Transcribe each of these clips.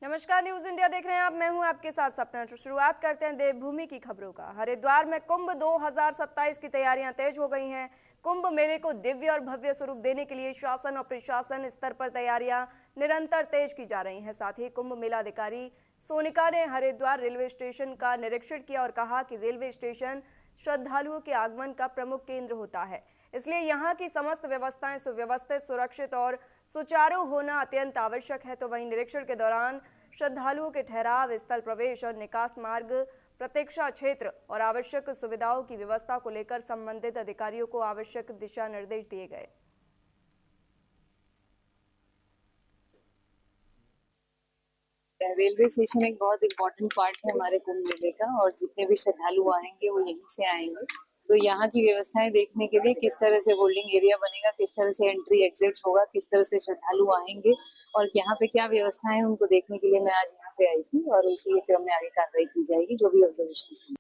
नमस्कार, news India देख रहे हैं आप। मैं हूं आपके साथ सपना। शुरुआत करते हैं देवभूमि की खबरों का। हरिद्वार में कुंभ 2027 की तैयारियां तेज हो गई हैं। कुंभ मेले को दिव्य और भव्य स्वरूप देने के लिए शासन और प्रशासन स्तर पर तैयारियां निरंतर तेज की जा रही हैं। साथ ही कुंभ मेला अधिकारी सोनिका ने हरिद्वार रेलवे स्टेशन का निरीक्षण किया और कहा कि रेलवे स्टेशन श्रद्धालुओं के आगमन का प्रमुख केंद्र होता है, इसलिए यहाँ की समस्त व्यवस्थाएं सुव्यवस्थित, सुरक्षित और सुचारू होना अत्यंत आवश्यक है। तो वहीं निरीक्षण के दौरान श्रद्धालुओं के ठहराव स्थल, प्रवेश और निकास मार्ग, प्रतीक्षा क्षेत्र और आवश्यक सुविधाओं की व्यवस्था को लेकर संबंधित अधिकारियों को आवश्यक दिशा निर्देश दिए गए। रेलवे स्टेशन एक बहुत इम्पोर्टेंट पार्ट है हमारे कुंभ मेले का, और जितने भी श्रद्धालु आएंगे वो यहीं से आएंगे। तो यहाँ की व्यवस्थाएं देखने के लिए किस तरह से होल्डिंग एरिया बनेगा, किस तरह से एंट्री एग्जिट होगा, किस तरह से श्रद्धालु आएंगे और यहाँ पे क्या व्यवस्थाएं हैं, उनको देखने के लिए मैं आज यहाँ पे आई थी और उसी क्रम में आगे कार्रवाई की जाएगी जो भी ऑब्जर्वेशन।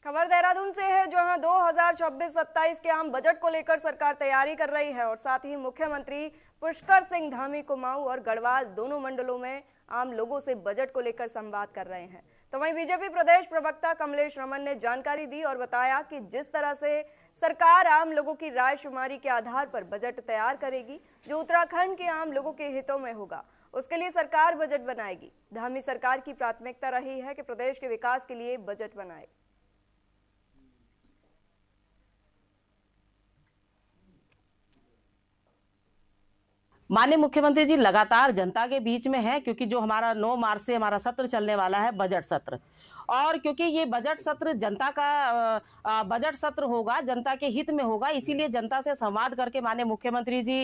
खबर देहरादून से है, जहां 2026-27 के आम बजट को लेकर सरकार तैयारी कर रही है और साथ ही मुख्यमंत्री पुष्कर सिंह धामी कुमाऊं और गढ़वाल दोनों मंडलों में आम लोगों से बजट को लेकर संवाद कर रहे हैं। तो वहीं बीजेपी प्रदेश प्रवक्ता कमलेश रमन ने जानकारी दी और बताया कि जिस तरह से सरकार आम लोगों की राय शुमारी के आधार पर बजट तैयार करेगी, जो उत्तराखंड के आम लोगों के हितों में होगा, उसके लिए सरकार बजट बनाएगी। धामी सरकार की प्राथमिकता रही है कि प्रदेश के विकास के लिए बजट बनाए। माननीय मुख्यमंत्री जी लगातार जनता के बीच में है, क्योंकि जो हमारा 9 मार्च से हमारा सत्र चलने वाला है बजट सत्र, और क्योंकि ये बजट सत्र जनता का बजट सत्र होगा, जनता के हित में होगा, इसीलिए जनता से संवाद करके माननीय मुख्यमंत्री जी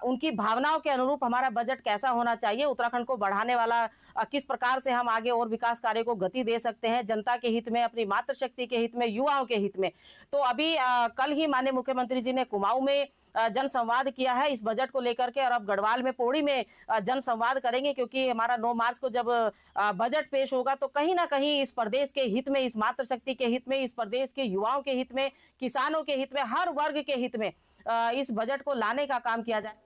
उनकी भावनाओं के अनुरूप हमारा बजट कैसा होना चाहिए, उत्तराखंड को बढ़ाने वाला किस प्रकार से हम आगे और विकास कार्य को गति दे सकते हैं, जनता के हित में, अपनी मातृशक्ति के हित में, युवाओं के हित में। तो अभी कल ही माननीय मुख्यमंत्री जी ने कुमाऊं में जन संवाद किया है इस बजट को लेकर के, और अब गढ़वाल में पौड़ी में जन संवाद करेंगे, क्योंकि हमारा 9 मार्च को जब बजट पेश होगा तो कहीं ना कहीं इस प्रदेश के हित में, इस मातृशक्ति के हित में, इस प्रदेश के युवाओं के हित में, किसानों के हित में, हर वर्ग के हित में इस बजट को लाने का काम किया जाए।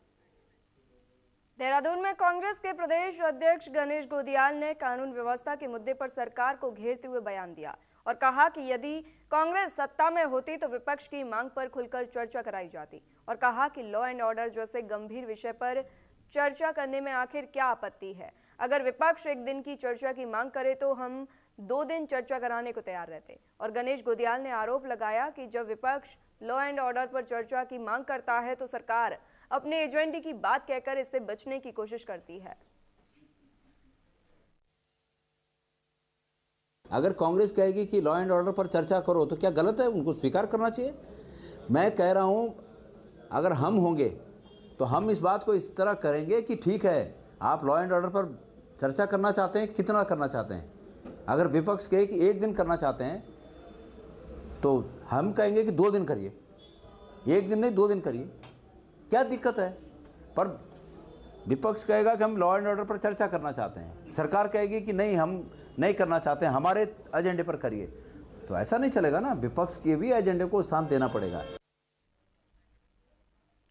देहरादून में कांग्रेस के प्रदेश अध्यक्ष गणेश गोदियाल ने कानून व्यवस्था के मुद्दे पर सरकार को घेरते हुए बयान दिया और कहा कि यदि कांग्रेस सत्ता में होती तो विपक्ष की मांग पर खुलकर चर्चा कराई जाती, और कहा कि लॉ एंड ऑर्डर जैसे गंभीर विषय पर चर्चा करने में आखिर क्या आपत्ति है। अगर विपक्ष एक दिन की चर्चा की मांग करे तो हम 2 दिन चर्चा कराने को तैयार रहते। और गणेश गोदियाल ने आरोप लगाया कि जब विपक्ष लॉ एंड ऑर्डर पर चर्चा की मांग करता है तो सरकार अपने एजेंडे की बात कहकर इससे बचने की कोशिश करती है। अगर कांग्रेस कहेगी कि लॉ एंड ऑर्डर पर चर्चा करो तो क्या गलत है? उनको स्वीकार करना चाहिए। मैं कह रहा हूं, अगर हम होंगे तो हम इस बात को इस तरह करेंगे कि ठीक है, आप लॉ एंड ऑर्डर पर चर्चा करना चाहते हैं, कितना करना चाहते हैं। अगर विपक्ष कहे कि 1 दिन करना चाहते हैं तो हम कहेंगे कि 2 दिन करिए, 1 दिन नहीं 2 दिन करिए, क्या दिक्कत है। पर विपक्ष कहेगा कि हम लॉ एंड ऑर्डर पर चर्चा करना चाहते हैं, सरकार कहेगी कि नहीं हम नहीं करना चाहते हैं, हमारे एजेंडे पर करिए, तो ऐसा नहीं चलेगा ना। विपक्ष के भी एजेंडे को स्थान देना पड़ेगा।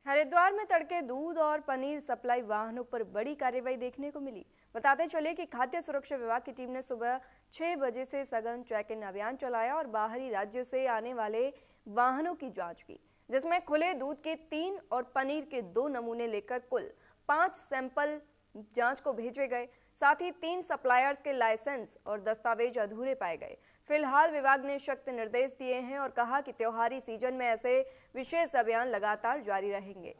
हरिद्वार में तड़के दूध और पनीर सप्लाई वाहनों पर बड़ी कार्रवाई देखने को मिली। बताते चले कि खाद्य सुरक्षा विभाग की टीम ने सुबह 6 बजे से सघन चेक इन अभियान चलाया और बाहरी राज्यों से आने वाले वाहनों की जांच की, जिसमें खुले दूध के 3 और पनीर के 2 नमूने लेकर कुल 5 सैंपल जांच को भेजे गए। साथ ही 3 सप्लायर्स के लाइसेंस और दस्तावेज अधूरे पाए गए। फिलहाल विभाग ने सख्त निर्देश दिए हैं और कहा कि त्योहारी सीजन में ऐसे विशेष अभियान लगातार जारी रहेंगे।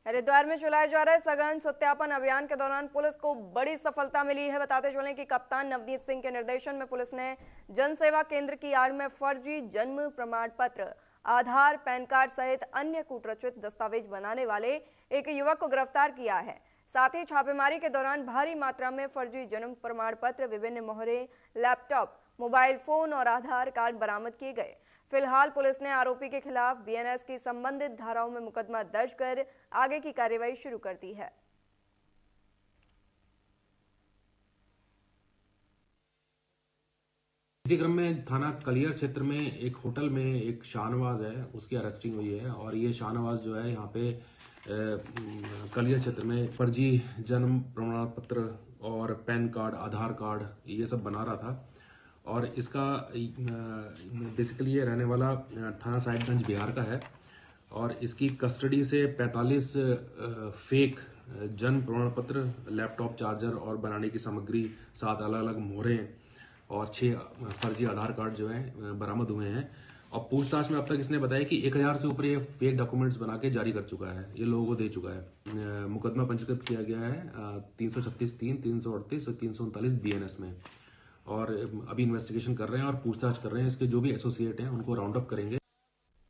हरिद्वार में चलाए जा रहे सघन सत्यापन अभियान के दौरान पुलिस को बड़ी सफलता मिली है। बताते चलें कि कप्तान नवनीत सिंह के निर्देशन में पुलिस ने जन सेवा केंद्र की आड़ में फर्जी जन्म प्रमाण पत्र, आधार, पैन कार्ड सहित अन्य कूटरचित दस्तावेज बनाने वाले एक युवक को गिरफ्तार किया है। साथ ही छापेमारी के दौरान भारी मात्रा में फर्जी जन्म प्रमाण पत्र, विभिन्न मोहरे, लैपटॉप, मोबाइल फोन और आधार कार्ड बरामद किए गए। फिलहाल पुलिस ने आरोपी के खिलाफ बीएनएस की संबंधित धाराओं में मुकदमा दर्ज कर आगे की कार्रवाई शुरू कर दी है। इसी क्रम में थाना कलियर क्षेत्र में एक होटल में एक शाहनवाज है, उसकी अरेस्टिंग हुई है। और ये शाहनवाज जो है यहाँ पे कलियर क्षेत्र में फर्जी जन्म प्रमाण पत्र और पैन कार्ड, आधार कार्ड ये सब बना रहा था। और इसका बेसिकली ये रहने वाला थाना साहिबगंज बिहार का है। और इसकी कस्टडी से 45 फेक जन्म प्रमाण पत्र, लैपटॉप चार्जर और बनाने की सामग्री, 7 अलग अलग मोहरें और 6 फर्जी आधार कार्ड जो है बरामद हुए हैं। और पूछताछ में अब तक इसने बताया कि 1000 से ऊपर ये फेक डॉक्यूमेंट्स बना के जारी कर चुका है, ये लोगों को दे चुका है। मुकदमा पंजीकृत किया गया है 336(3), 338 और 339 BNS में। और अभी इन्वेस्टिगेशन कर रहे हैं और पूछताछ कर रहे हैं। इसके जो भी एसोसिएट हैं उनको राउंड अप करेंगे।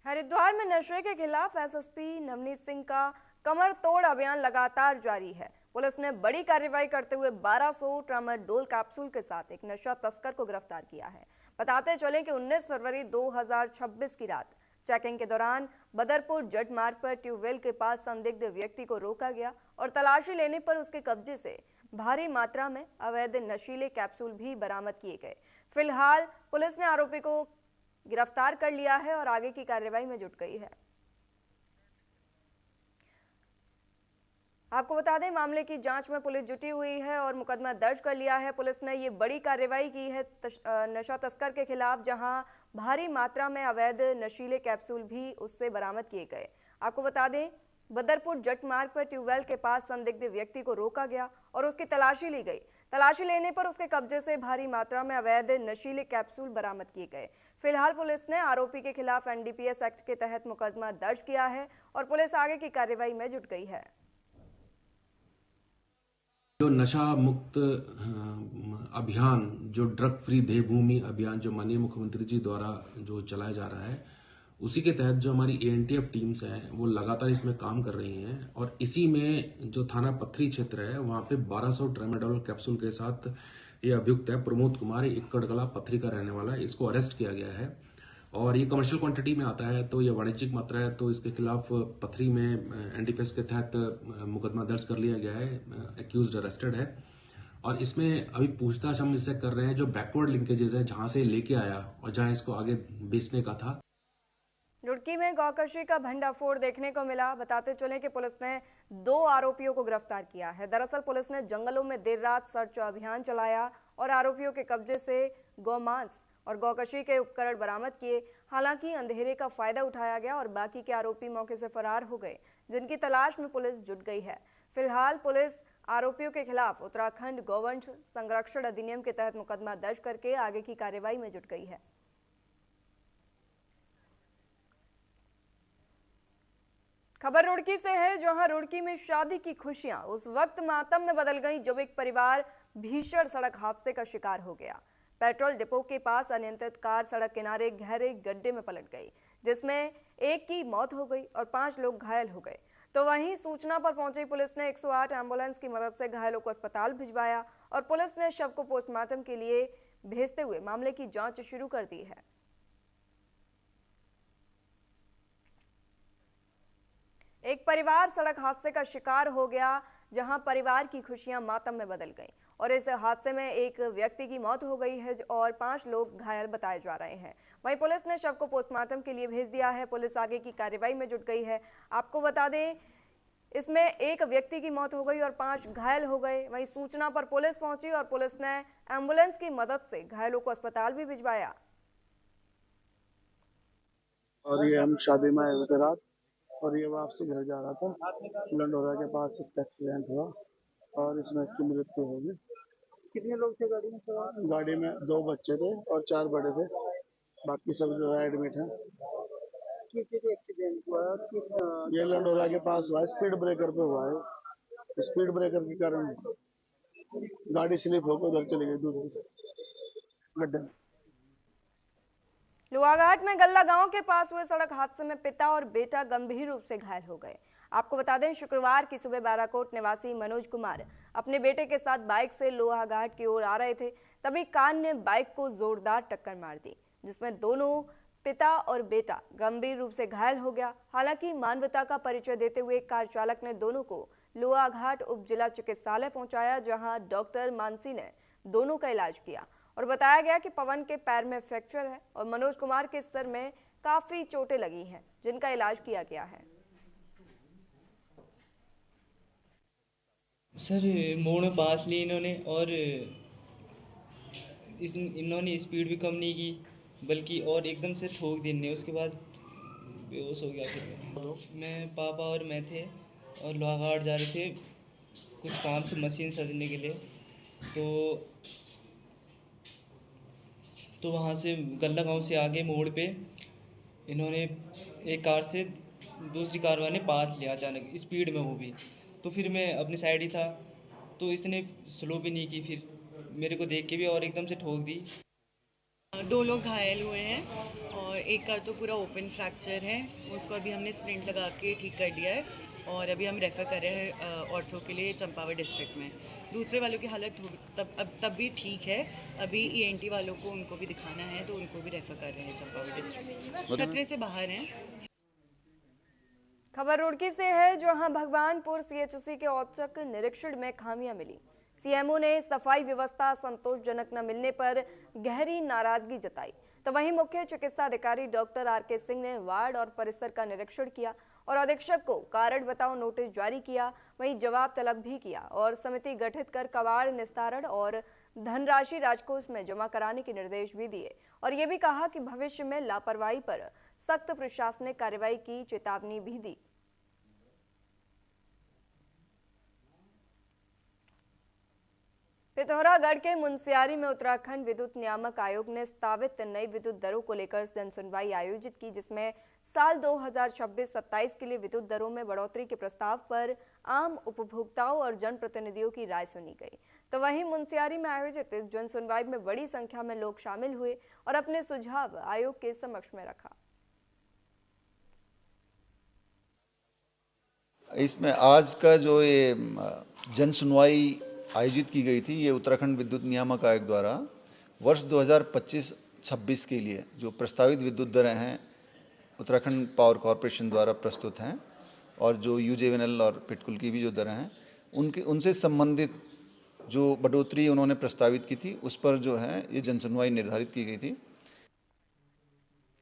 हरिद्वार में नशे के खिलाफ एसएसपी नवनीत सिंह का कमर तोड़ अभियान लगातार जारी है। पुलिस ने बड़ी कार्रवाई करते हुए 1200 ट्रामाडोल कैप्सूल के साथ एक नशा तस्कर को गिरफ्तार किया है। बताते चलें कि 19 फरवरी 2026 की रात चेकिंग के दौरान बदरपुर जट मार्ग पर ट्यूबवेल के पास संदिग्ध व्यक्ति को रोका गया और तलाशी लेने पर उसके कब्जे से भारी मात्रा में अवैध नशीले कैप्सूल भी बरामद किए गए। फिलहाल पुलिस ने आरोपी को गिरफ्तार कर लिया है और आगे की कार्रवाई में जुट गई है। आपको बता दें, मामले की जांच में पुलिस जुटी हुई है और मुकदमा दर्ज कर लिया है। पुलिस ने ये बड़ी कार्रवाई की है नशा तस्कर के खिलाफ, जहां भारी मात्रा में अवैध नशीले कैप्सूल भी उससे बरामद किए गए। आपको बता दें, बदरपुर जट मार्ग पर ट्यूबवेल के पास संदिग्ध व्यक्ति को रोका गया और उसकी तलाशी ली गई। तलाशी लेने पर उसके कब्जे से भारी मात्रा में अवैध नशीले कैप्सूल बरामद किए गए। फिलहाल पुलिस ने आरोपी के खिलाफ NDPS एक्ट के तहत मुकदमा दर्ज किया है और पुलिस आगे की कार्रवाई में जुट गई है। जो नशा मुक्त अभियान, जो ड्रग फ्री देवभूमि अभियान जो माननीय मुख्यमंत्री जी द्वारा जो चलाया जा रहा है, उसी के तहत जो हमारी ANTF टीम्स हैं वो लगातार इसमें काम कर रही हैं। और इसी में जो थाना पथरी क्षेत्र है वहाँ पे 1200 ट्रामाडोल कैप्सूल के साथ ये अभियुक्त है प्रमोद कुमार, एकड़ कला पथरी का रहने वाला है, इसको अरेस्ट किया गया है। और ये कमर्शियल क्वांटिटी में आता है, तो ये वाणिज्यिक मात्रा है, तो इसके खिलाफ पथरी में NDPS के तहत मुकदमा दर्ज कर लिया गया है। एक्यूज्ड अरेस्टेड है और इसमें अभी पूछताछ हम इससे कर रहे हैं जो बैकवर्ड लिंकेजेस है, जहां से लेके आया और जहां इसको आगे बेचने का था। रुड़की में गौकशी का भंडाफोड़ देखने को मिला। बताते चले कि पुलिस ने 2 आरोपियों को गिरफ्तार किया है। दरअसल पुलिस ने जंगलों में देर रात सर्च अभियान चलाया और आरोपियों के कब्जे से गौमांस और गौकशी के उपकरण बरामद किए। हालांकि अंधेरे का फायदा उठाया गया और बाकी के आरोपी मौके से फरार हो गए, जिनकी तलाश में पुलिस जुट गई है। फिलहाल पुलिस आरोपियों के खिलाफ उत्तराखंड गौवंश संरक्षण अधिनियम के तहत मुकदमा दर्ज करके आगे की कार्रवाई में जुट गई है। खबर रुड़की से है, जहां रुड़की में शादी की खुशियां उस वक्त मातम में बदल गईं जब एक परिवार भीषण सड़क हादसे का शिकार हो गया। पेट्रोल डिपो के पास अनियंत्रित कार सड़क किनारे गहरे गड्ढे में पलट गई, जिसमें एक की मौत हो गई और 5 लोग घायल हो गए। तो वहीं सूचना पर पहुंची पुलिस ने 108 एम्बुलेंस की मदद से घायलों को अस्पताल भिजवाया और पुलिस ने शव को पोस्टमार्टम के लिए भेजते हुए मामले की जांच शुरू कर दी है। एक परिवार सड़क हादसे का शिकार हो गया, जहां परिवार की खुशियां मातम में बदल गईं और इस हादसे में एक व्यक्ति की मौत हो गई है और 5 लोग घायल बताए जा रहे हैं। वहीं पुलिस ने शव को पोस्टमार्टम के लिए भेज दिया है। पुलिस आगे की कार्रवाई में जुट गई है। आपको बता दें, इसमें एक व्यक्ति की मौत हो गई और 5 घायल हो गए। वहीं सूचना पर पुलिस पहुंची और पुलिस ने एम्बुलेंस की मदद से घायलों को अस्पताल भी भिजवाया। और ये हम शादी में आए हुए थे रात, और ये वापसी घर जा रहा था। लंडोरा के पास इसका एक्सीडेंट हुआ और इसमें इसकी मृत्यु हो गई। कितने लोग थे गाड़ी में सवार? गाड़ी में 2 बच्चे थे और 4 बड़े थे, बाकी सब जो है एडमिट हैं। किस जगह एक्सीडेंट हुआ? ये लंडोरा के पास हुआ, स्पीड ब्रेकर पे हुआ है। स्पीड ब्रेकर के कारण गाड़ी स्लिप होकर उधर चली गई दूसरी से गड्ढे में। लुआघाट में गल्ला गांव के पास हुए सड़क हादसे में पिता और बेटा गंभीर रूप से घायल हो गए। आपको बता दें, शुक्रवार की सुबह बाराकोट निवासी मनोज कुमार अपने बेटे के साथ बाइक से लोहाघाट की ओर आ रहे थे, तभी कार ने बाइक को जोरदार टक्कर मार दी, जिसमें दोनों पिता और बेटा गंभीर रूप से घायल हो गया। हालांकि मानवता का परिचय देते हुए कार चालक ने दोनों को लोहाघाट उप जिला चिकित्सालय पहुंचाया, जहां डॉक्टर मानसी ने दोनों का इलाज किया और बताया गया कि पवन के पैर में फ्रैक्चर है और मनोज कुमार के सर में काफी चोटें लगी हैं, जिनका इलाज किया गया है। सर मोड़ में पास ली इन्होंने और इन्होंने स्पीड भी कम नहीं की, बल्कि और एकदम से ठोक दी इन्हें। उसके बाद बेहोश हो गया। फिर मैं पापा और मैं थे और लोहाघाट जा रहे थे कुछ काम से मशीन सजने के लिए। तो वहाँ से गल्ला गांव से आगे मोड़ पे इन्होंने एक कार से दूसरी कार वाले पास लिया अचानक स्पीड में, वो भी। तो फिर मैं अपनी साइड ही था, तो इसने स्लो भी नहीं की, फिर मेरे को देख के भी और एकदम से ठोक दी। 2 लोग घायल हुए हैं और एक का तो पूरा ओपन फ्रैक्चर है, उसको अभी हमने स्प्रिंट लगा के ठीक कर दिया है और अभी हम रेफ़र कर रहे हैं ऑर्थो के लिए चंपावत डिस्ट्रिक्ट में। दूसरे वालों की हालत तब भी ठीक है। अभी ENT वालों को उनको भी दिखाना है, तो उनको भी रेफ़र कर रहे हैं चंपावत डिस्ट्रिक्ट। खतरे से बाहर हैं। खबर रुड़की से है, जहां भगवानपुर CHC के औचक निरीक्षण में खामियां मिली। CMO ने सफाई व्यवस्था संतोषजनक न मिलने पर गहरी नाराजगी जताई। तो वहीं मुख्य चिकित्सा अधिकारी डॉक्टर RK सिंह ने वार्ड और परिसर का निरीक्षण किया और अधीक्षक को कारण बताओ नोटिस जारी किया। वहीं जवाब तलब भी किया और समिति गठित कर कबाड़ निस्तारण और धनराशि राजकोष में जमा कराने के निर्देश भी दिए और ये भी कहा कि भविष्य में लापरवाही पर सख्त प्रशासनिक कार्रवाई की चेतावनी भी दी। पिथौरागढ़ के मुनस्यारी में उत्तराखंड विद्युत नियामक आयोग ने स्थापित नई विद्युत दरों को लेकर जनसुनवाई आयोजित की, जिसमें साल 2026-27 के लिए विद्युत दरों में बढ़ोतरी के प्रस्ताव पर आम उपभोक्ताओं और जनप्रतिनिधियों की राय सुनी गई। तो वहीं मुनस्यारी में आयोजित इस जनसुनवाई में बड़ी संख्या में लोग शामिल हुए और अपने सुझाव आयोग के समक्ष में रखा। इसमें आज का जो ये जनसुनवाई आयोजित की गई थी, ये उत्तराखंड विद्युत नियामक आयोग द्वारा वर्ष 2025-26 के लिए जो प्रस्तावित विद्युत दरें हैं उत्तराखंड पावर कॉरपोरेशन द्वारा प्रस्तुत हैं और जो UJVNL और पिटकुल की भी जो दरें हैं उनसे संबंधित जो बढ़ोतरी उन्होंने प्रस्तावित की थी, उस पर जो है ये जनसुनवाई निर्धारित की गई थी।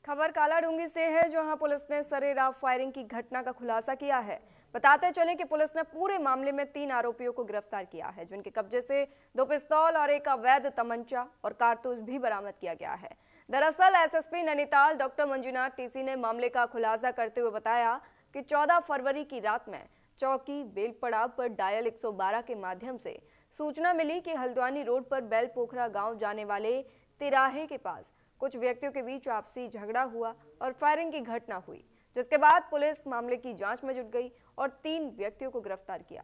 खबर कालाडूंगी से है, जहां पुलिस ने सरेराम फायरिंग की घटना का खुलासा किया है। बताते चले कि पुलिस ने पूरे मामले में 3 आरोपियों को गिरफ्तार किया है, जिनके कब्जे से 2 पिस्तौल और एक अवैध तमंचा और कारतूस भी बरामद किया गया है। दरअसल SSP Nainital doctor Manjunath TC ने मामले का खुलासा करते हुए बताया कि 14 फरवरी की रात में चौकी बेलपड़ाव पर डायल 112 के माध्यम से सूचना मिली कि हल्द्वानी रोड पर बेलपोखरा गांव जाने वाले तिराहे के पास कुछ व्यक्तियों के बीच आपसी झगड़ा हुआ और फायरिंग की घटना हुई, जिसके बाद पुलिस मामले की जांच में जुट गई और 3 व्यक्तियों को गिरफ्तार किया।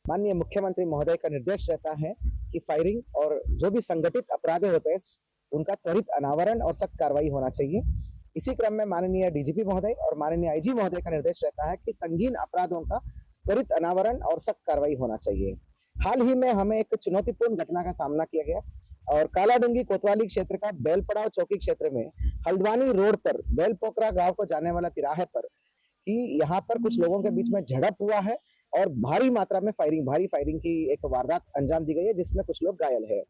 माननीय मुख्यमंत्री महोदय का निर्देश रहता है कि फायरिंग और जो भी संगठित अपराध होते हैं उनका त्वरित अनावरण और सख्त कार्रवाई होना चाहिए। इसी क्रम में माननीय DGP महोदय और माननीय IG महोदय का निर्देश रहता है कि संगीन अपराधों का त्वरित अनावरण और सख्त कार्रवाई होना चाहिए। हाल ही में हमें एक चुनौतीपूर्ण घटना का सामना किया गया और कालाडूंगी कोतवाली क्षेत्र का बेलपड़ाव चौकी क्षेत्र में हल्द्वानी रोड पर बेलपोखरा गांव को जाने वाला तिराहे पर कि यहाँ पर कुछ लोगों के बीच में झड़प हुआ है और भारी मात्रा में भारी फायरिंग की एक वारदात अंजाम दी गई है, जिसमें कुछ लोग घायल है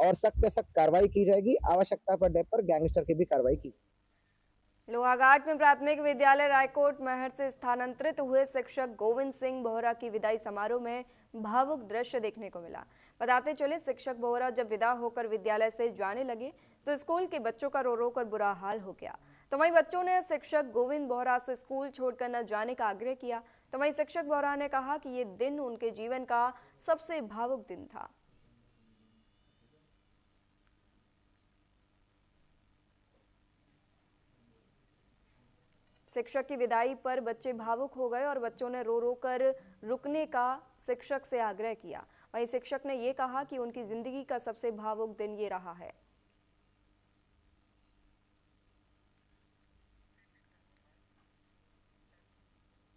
और सख्त से सख्त कार्रवाई की जाएगी। आवश्यकता पड़ने पर गैंगस्टर की भी कार्रवाई की। लोहाघाट में प्राथमिक विद्यालय रायकोट महर से स्थानांतरित हुए शिक्षक गोविंद सिंह बोहरा की विदाई समारोह में भावुक दृश्य देखने को मिला। बताते चले शिक्षक बोहरा जब विदा होकर विद्यालय से जाने लगे तो स्कूल के बच्चों का रो रो कर बुरा हाल हो गया। तो वहीं बच्चों ने शिक्षक गोविंद बोहरा से स्कूल छोड़कर न जाने का आग्रह किया। तो वहीं शिक्षक बोहरा ने कहा कि ये दिन उनके जीवन का सबसे भावुक दिन था। शिक्षक की विदाई पर बच्चे भावुक हो गए और बच्चों ने रो रो कर रुकने का शिक्षक से आग्रह किया। वहीं शिक्षक ने ये कहा कि उनकी जिंदगी का सबसे भावुक दिन ये रहा है।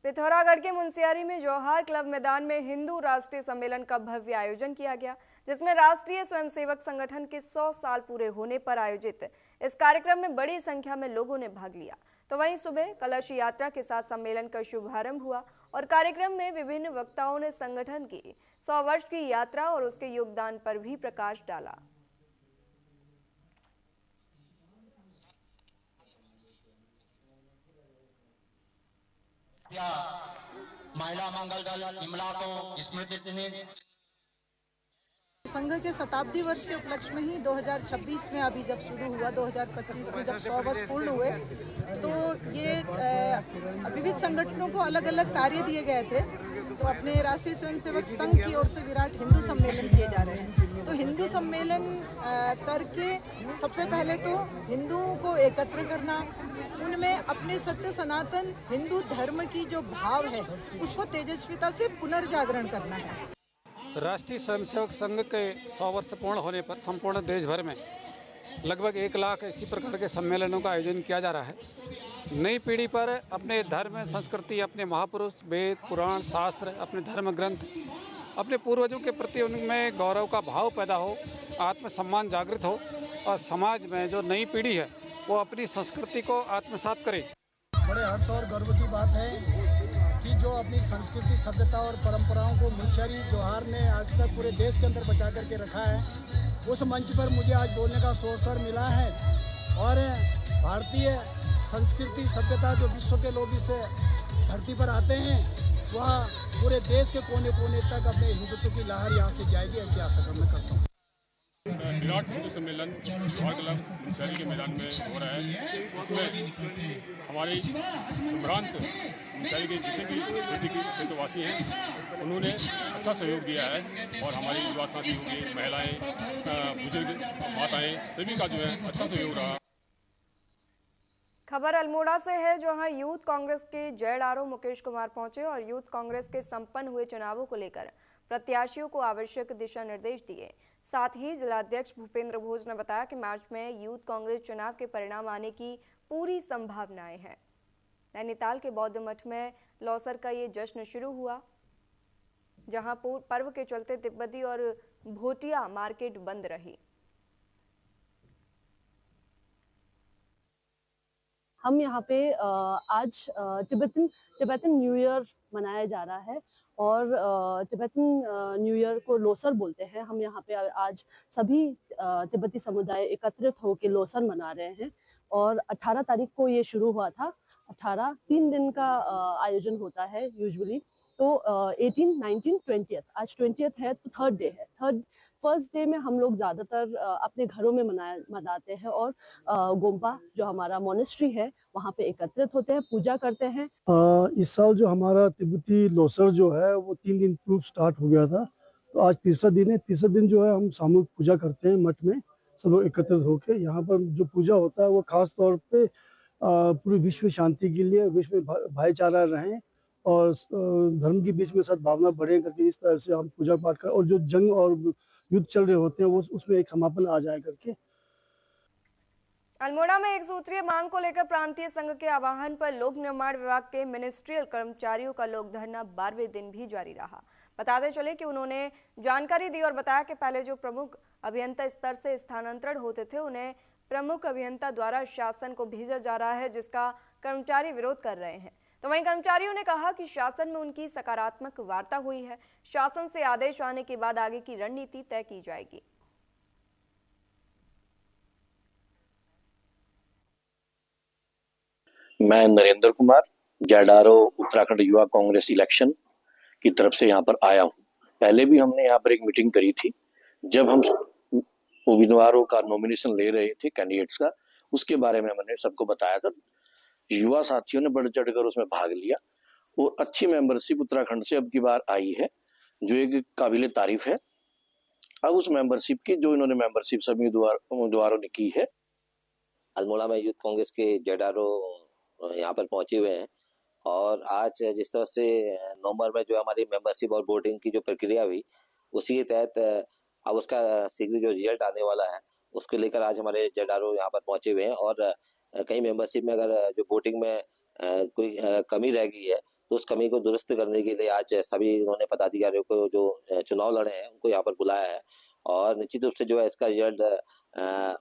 पिथौरागढ़ के मुनस्यारी में जौहार क्लब मैदान में हिंदू राष्ट्रीय सम्मेलन का भव्य आयोजन किया गया, जिसमें राष्ट्रीय स्वयंसेवक संगठन के 100 साल पूरे होने पर आयोजित इस कार्यक्रम में बड़ी संख्या में लोगों ने भाग लिया। तो वहीं सुबह कलश यात्रा के साथ सम्मेलन का शुभारंभ हुआ और कार्यक्रम में विभिन्न वक्ताओं ने संगठन की 100 वर्ष की यात्रा और उसके योगदान पर भी प्रकाश डाला। महिला मंगल दल विमला को स्मृति में संघ के शताब्दी वर्ष के उपलक्ष्य में ही 2026 में अभी जब शुरू हुआ, 2025 में जब 100 वर्ष पूर्ण हुए, तो ये विविध संगठनों को अलग अलग कार्य दिए गए थे। तो अपने राष्ट्रीय स्वयंसेवक संघ की ओर से विराट हिंदू सम्मेलन किए जा रहे हैं। तो हिंदू सम्मेलन करके सबसे पहले तो हिंदुओं को एकत्र करना, उनमें अपने सत्य सनातन हिंदू धर्म की जो भाव है उसको तेजस्विता से पुनर्जागरण करना है। राष्ट्रीय स्वयंसेवक संघ के 100 वर्ष पूर्ण होने पर संपूर्ण देश भर में लगभग 1 लाख इसी प्रकार के सम्मेलनों का आयोजन किया जा रहा है। नई पीढ़ी पर अपने धर्म, संस्कृति, अपने महापुरुष, वेद, पुराण, शास्त्र, अपने धर्म ग्रंथ, अपने पूर्वजों के प्रति उनमें गौरव का भाव पैदा हो, आत्मसम्मान जागृत हो और समाज में जो नई पीढ़ी है वो अपनी संस्कृति को आत्मसात करे। बड़े हर्ष और गर्व की बात है कि जो अपनी संस्कृति, सभ्यता और परंपराओं को मुंशी जोहार ने आज तक पूरे देश के अंदर बचा करके रखा है, उस मंच पर मुझे आज बोलने का अवसर मिला है। और भारतीय संस्कृति, सभ्यता जो विश्व के लोग इस धरती पर आते हैं, वह पूरे देश के कोने कोने तक अपने हिंदुत्व की लहर यहाँ से जाएगी, ऐसी आशा मैं करता हूँ। विराट हिंदू सम्मेलन क्लब मुंशी के मैदान में हो रहा है, जिसमें हमारे सम्भ्रांत मुंशी के जितने भी क्षेत्रवासी हैं उन्होंने अच्छा सहयोग दिया है और हमारे युवा साथी होंगे, महिलाएं, बुजुर्ग, माताएं, सभी का जो है अच्छा सहयोग रहा। खबर अल्मोड़ा से है, जहां यूथ कांग्रेस के जेडआरओ मुकेश कुमार पहुंचे और यूथ कांग्रेस के संपन्न हुए चुनावों को लेकर प्रत्याशियों को आवश्यक दिशा निर्देश दिए। साथ ही जिलाध्यक्ष भूपेंद्र भोज ने बताया कि मार्च में यूथ कांग्रेस चुनाव के परिणाम आने की पूरी संभावनाएं हैं। नैनीताल के बौद्ध मठ में लौसर का ये जश्न शुरू हुआ, जहां पर्व के चलते तिब्बती और भोटिया मार्केट बंद रही। हम यहाँ पे आज तिब्बतन न्यू ईयर मनाया जा रहा है और तिब्बतन न्यू ईयर को लोसर बोलते हैं। हम यहाँ पे आज सभी तिब्बती समुदाय एकत्रित होकर लोसर मना रहे हैं और 18 तारीख को ये शुरू हुआ था। 3 दिन का आयोजन होता है यूजुअली। तो 18, 19, 20 आज 20 है, तो 3rd डे है। फर्स्ट डे में हम लोग ज़्यादातर अपने घरों में मनाते हैं और गोम्पा जो हमारा मोनेस्ट्री है वहाँ पे एकत्रित होते हैं, पूजा करते हैं। इस साल जो हमारा तिब्बती लोसर जो है वो 3 दिन पूर्व स्टार्ट हो गया था, तो आज तीसरा दिन है। तीसरा दिन जो है हम सामूहिक पूजा करते हैं मठ में, सब लोग एकत्रित होकर। यहाँ पर जो पूजा होता है वो खास तौर पे पूरे विश्व शांति के लिए, विश्व में भाईचारा रहे और धर्म के बीच में सद्भावना बढ़े करके इस तरह से हम पूजा पाठ कर, और जो जंग और युद्ध चल रहे होते हैं वो उसमें एक समापन आ जाए करके। अल्मोड़ा में एक सूत्रीय मांग को लेकर प्रांतीय संघ के आह्वान पर लोक निर्माण विभाग के मिनिस्ट्रियल कर्मचारियों का लोक धरना 12वें दिन भी जारी रहा। बताते चले कि उन्होंने जानकारी दी और बताया कि पहले जो प्रमुख अभियंता स्तर से स्थानांतरण होते थे उन्हें प्रमुख अभियंता द्वारा शासन को भेजा जा रहा है, जिसका कर्मचारी विरोध कर रहे हैं। तो वहीं कर्मचारियों ने कहा कि शासन में उनकी सकारात्मक वार्ता हुई है, शासन से आदेश आने के बाद आगे की रणनीति तय की जाएगी। मैं नरेंद्र कुमार, जेडआरओ उत्तराखंड युवा कांग्रेस इलेक्शन की तरफ से यहाँ पर आया हूँ। पहले भी हमने यहाँ पर एक मीटिंग करी थी, जब हम उम्मीदवारों का नॉमिनेशन ले रहे थे, कैंडिडेट्स का, उसके बारे में मैंने सबको बताया था। युवा साथियों ने बढ़ चढ़कर उसमें भाग लिया और अच्छी मेंबरशिप उत्तराखंड से अब की बार आई है, जो एक काबिले तारीफ है। अब उस मेंबरशिप की जो इन्होंने मेंबरशिप सभी उम्मीदवारों ने की है। अल्मोड़ा में यूथ कांग्रेस के जेडआरओ यहाँ पर पहुंचे हुए हैं और आज जिस तरह से नवंबर में जो हमारी मेंबरशिप और वोटिंग की जो प्रक्रिया हुई, उसी के तहत अब उसका शीघ्र जो रिजल्ट आने वाला है उसको लेकर आज हमारे जेडआरओ यहाँ पर पहुंचे हुए हैं। और कहीं मेंबरशिप में अगर जो वोटिंग में कोई कमी रह गई है तो उस कमी को दुरुस्त करने के लिए आज सभी उन्होंने पदाधिकारियों को जो चुनाव लड़े हैं उनको यहाँ पर बुलाया है। और निश्चित रूप से जो है इसका रिजल्ट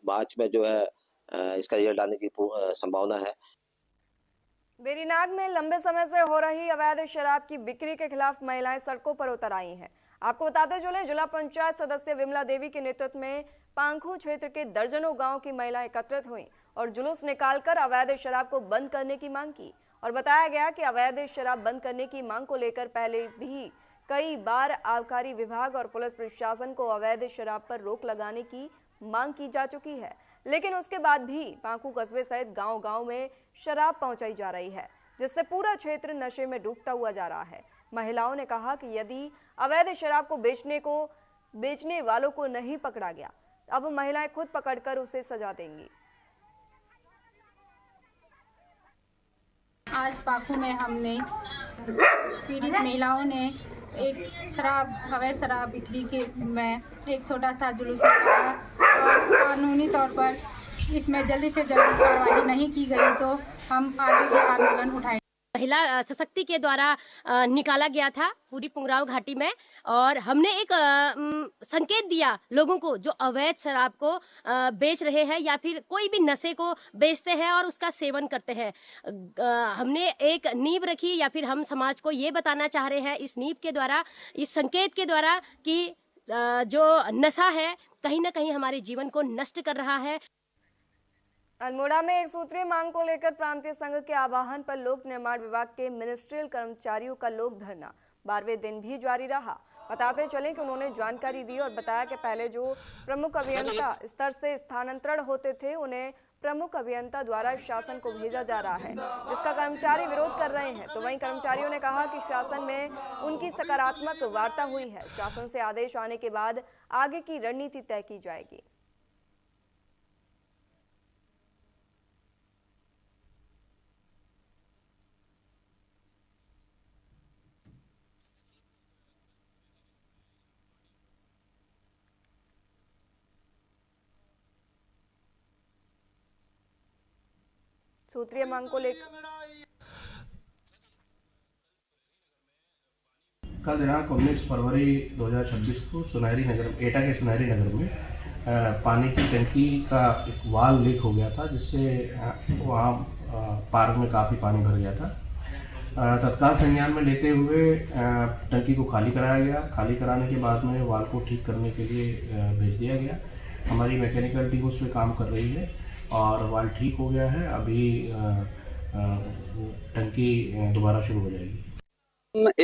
मार्च में जो है इसका रिजल्ट आने की संभावना है। वेरीनाग में लंबे समय से हो रही अवैध शराब की बिक्री के खिलाफ महिलाएं सड़कों पर उतर आई हैं। आपको बताते चले, जिला पंचायत सदस्य विमला देवी के नेतृत्व में पांखू क्षेत्र के दर्जनों गांव की महिलाएं एकत्रित हुईं और जुलूस निकालकर अवैध शराब को बंद करने की मांग की। और बताया गया कि अवैध शराब बंद करने की मांग को लेकर पहले भी कई बार आबकारी विभाग और पुलिस प्रशासन को अवैध शराब पर रोक लगाने की मांग की जा चुकी है, लेकिन उसके बाद भी पांखू कस्बे सहित गांव-गांव में शराब पहुंचाई जा रही है, जिससे पूरा क्षेत्र नशे में डूबता हुआ जा रहा है। महिलाओं ने कहा कि यदि अवैध शराब को बेचने वालों को नहीं पकड़ा गया, अब महिलाएं खुद पकड़कर उसे सजा देंगी। आज पाखू में हमने पीड़ित महिलाओं ने एक अवैध शराब बिक्री के में एक छोटा सा जुलूस निकाला और कानूनी तौर पर इसमें जल्दी से जल्दी कार्रवाई नहीं की गई तो हम आगे भी आंदोलन उठाएंगे। महिला सशक्ति के द्वारा निकाला गया था पूरी पुंगराव घाटी में, और हमने एक संकेत दिया लोगों को जो अवैध शराब को बेच रहे हैं या फिर कोई भी नशे को बेचते हैं और उसका सेवन करते हैं। हमने एक नींव रखी या फिर हम समाज को ये बताना चाह रहे हैं इस नींव के द्वारा, इस संकेत के द्वारा कि जो नशा है कहीं ना कहीं हमारे जीवन को नष्ट कर रहा है। अल्मोड़ा में एक सूत्रीय मांग को लेकर प्रांतीय संघ के आह्वान पर लोक निर्माण विभाग के मिनिस्ट्रियल कर्मचारियों का लोक धरना 12वें दिन भी जारी रहा। बताते चलें कि उन्होंने जानकारी दी और बताया कि पहले जो प्रमुख अभियंता स्तर से स्थानांतरण होते थे उन्हें प्रमुख अभियंता द्वारा शासन को भेजा जा रहा है, जिसका कर्मचारी विरोध कर रहे हैं। तो वहीं कर्मचारियों ने कहा कि शासन में उनकी सकारात्मक वार्ता हुई है, शासन से आदेश आने के बाद आगे की रणनीति तय की जाएगी। सूत्रीय मांग को लेकर कल दिनांक 19 फरवरी 2026 को सुनहरी नगर एटा के सुनहरी नगर में पानी की टंकी का एक वाल्व लीक हो गया था, जिससे वहाँ पार्क में काफ़ी पानी भर गया था। तत्काल संज्ञान में लेते हुए टंकी को खाली कराया गया। खाली कराने के बाद में वाल्व को ठीक करने के लिए भेज दिया गया। हमारी मैकेनिकल टीम उस पर काम कर रही है और वाल्व ठीक हो गया है। अभी टंकी दोबारा शुरू हो जाएगी।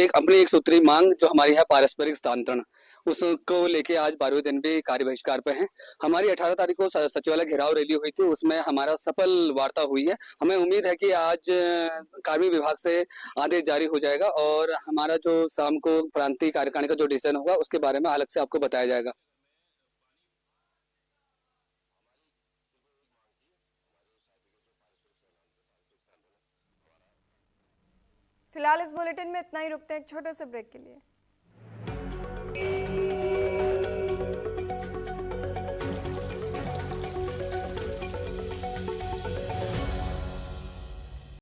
अपनी एक सूत्री मांग जो हमारी है पारस्परिक स्थानांतरण, उसको लेके आज 12वें दिन भी कार्य बहिष्कार पे हैं। हमारी 18 तारीख को सचिवालय घेराव रैली हुई थी, उसमें हमारा सफल वार्ता हुई है। हमें उम्मीद है कि आज कार्मिक विभाग से आदेश जारी हो जाएगा और हमारा जो शाम को प्रांतीय कार्यकारिणी का जो डिसीजन होगा उसके बारे में अलग से आपको बताया जाएगा। फिलहाल इस बुलेटिन में इतना ही, रुकते हैं एक छोटे से ब्रेक के लिए।